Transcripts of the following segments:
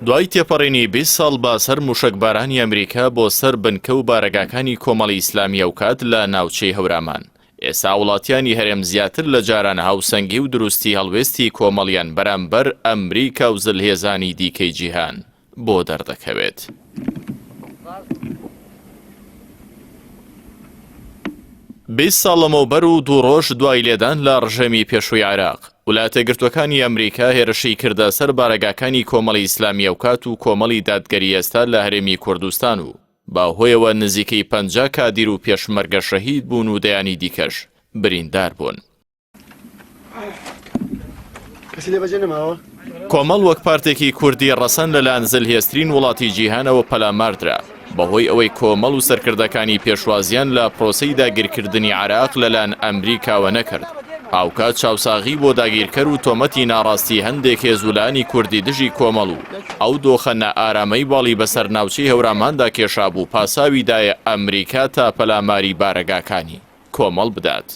دوای تێپەڕینی 20 ساڵ باسەر موشکبارانی ئەمریکا بۆ سەر بنکە و بارەگاکانی کۆمەڵی ئیسلامی ئەوکات لە ناوچەی هەورامان. ئێستا وڵاتیانی هەرێم زیاتر لە جاران هاوسەنگی و دروستی هەڵوێستی کۆمەڵیان بەرامبەر ئەمریکا و زلهێزانی دیکەی جیهان بۆ دەردەکەوێت. بیست ساڵ لەمەوبەر و دوو ڕۆژ دوای لێدان لە ڕژەمی پێشووی عێراق، وڵاتە گرتوەکانی ئەمریکا هێرشی کردە سەر بارەگاکانی کۆمەڵی ئیسلامی ئەوکات و کۆمەڵی دادگەری ئێستا لە هەرێمی کوردستان و باهۆیەوە نزیکەی 50 کادیر و پێشمەرگە شەهید بوون و دەیانی دیکەش بریندار بوون. کۆمەڵ وەک پارتێکی کوردی ڕەسەن لەلایەن زلهێزترین وڵاتی جیهانەوە پەلاماردرا بەهۆی ئەوەی کۆمەڵ و سەرکردەکانی پێشوازیان لە پرۆسەی داگیرکردنی عێراق لەلایەن ئەمریکاوە نەکرد. ئاوکات چاوساغی بۆ داگیرکەر و تۆمەتی ناڕاستی هەندێک هێزولانی کوردی دژی کۆمەڵ و ئەو دۆخە نائارامەی باڵی بەسەر ناوچەی هەوراماندا کێشابوو پاساویدایە ئەمریکا تا پەلاماری بارەگاکانی کۆمەڵ بدات.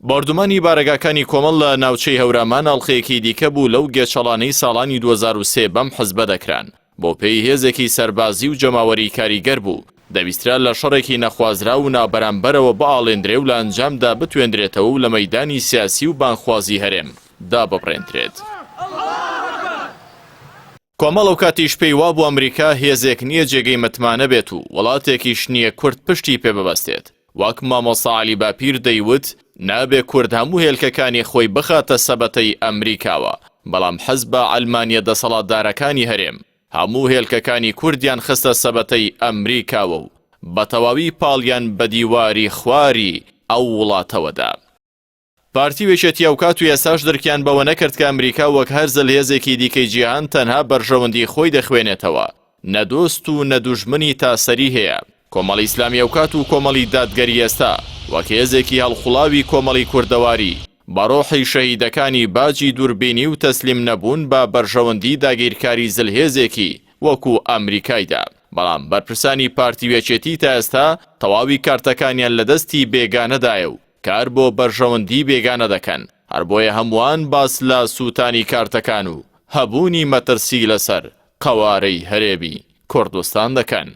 باردومانی بارەگاکانی کۆمەڵ لە ناوچەی هەورامان ئەڵخەیەکی دیکە بوو لەو گێچەڵانەی ساڵانی 2003 بەم حزبە دەکران بۆ پێی هێزێکی سەربازی و جەماوەری کاریگەر بوو، دەویسترا لە شەڕێکی نەخوازرا و نابەرامبەرەوە بەئاڵێندرێ و لە ئەنجامدا بتوێندرێتەوە و لە مەیدانی سیاسی و بانخوازی هەرێم دا بەبڕێنرێت. کۆمەڵ ئەو کاتیش پێی وا بوو ئەمریکا هێزێک نییە جێگەی متمانە بێت و وڵاتێکیش نییە کورد پشتی پێ ببەستێت. وەک مامۆستا عەلی باپیر دەیوت نابێ کورد هەموو هێلکەکانی خۆی بخاتە سەبەتەی ئەمریکاوە، بەڵام حەزبە ئەلمانیە دەسەڵاتدارەکانی هەرێم هەموو هێلکەکانی کوردیان خستە سەبەتەی ئەمریکاوە و بە تەواوی پاڵیان بە دیواری خواری ئەو وڵاتەوەدا. پارتی وێچێتی ئەوکات و ئێساش دەرکیان بەوە نەکرد کە ئەمریکا وەک هەر زلهێزێکی دیکەی جیهان تەنها بەرژەوەندی خۆی دەخوێنێتەوە، نەدۆست و نەدوژمنی تاسەری هەیە. کۆمەڵی ئیسلامی ئەوکات و کۆمەڵی دادگەری ئێستا وەک هێزێکی هەڵخوڵاوی کۆمەڵی کوردەواری بەڕۆحی شەهیدەکانی باجی دووربینی و تەسلیم نەبوون بە بەرژەوەندی داگیرکاری زلهێزێکی وەکو ئەمریکایدا. بەڵام بەرپرسانی پارتی وێچێتی تا ئێستا تەواوی کارتەکانیان لە دەستی بێگانەدایە و کار بۆ بەرژەوەندی بێگانە دەکەن، هەر بۆیە هەمووان باس لە سووتانی کارتەکان و هەبوونی مەترسی لەسەر قەوارەی هەرێمی کوردستان دەکەن.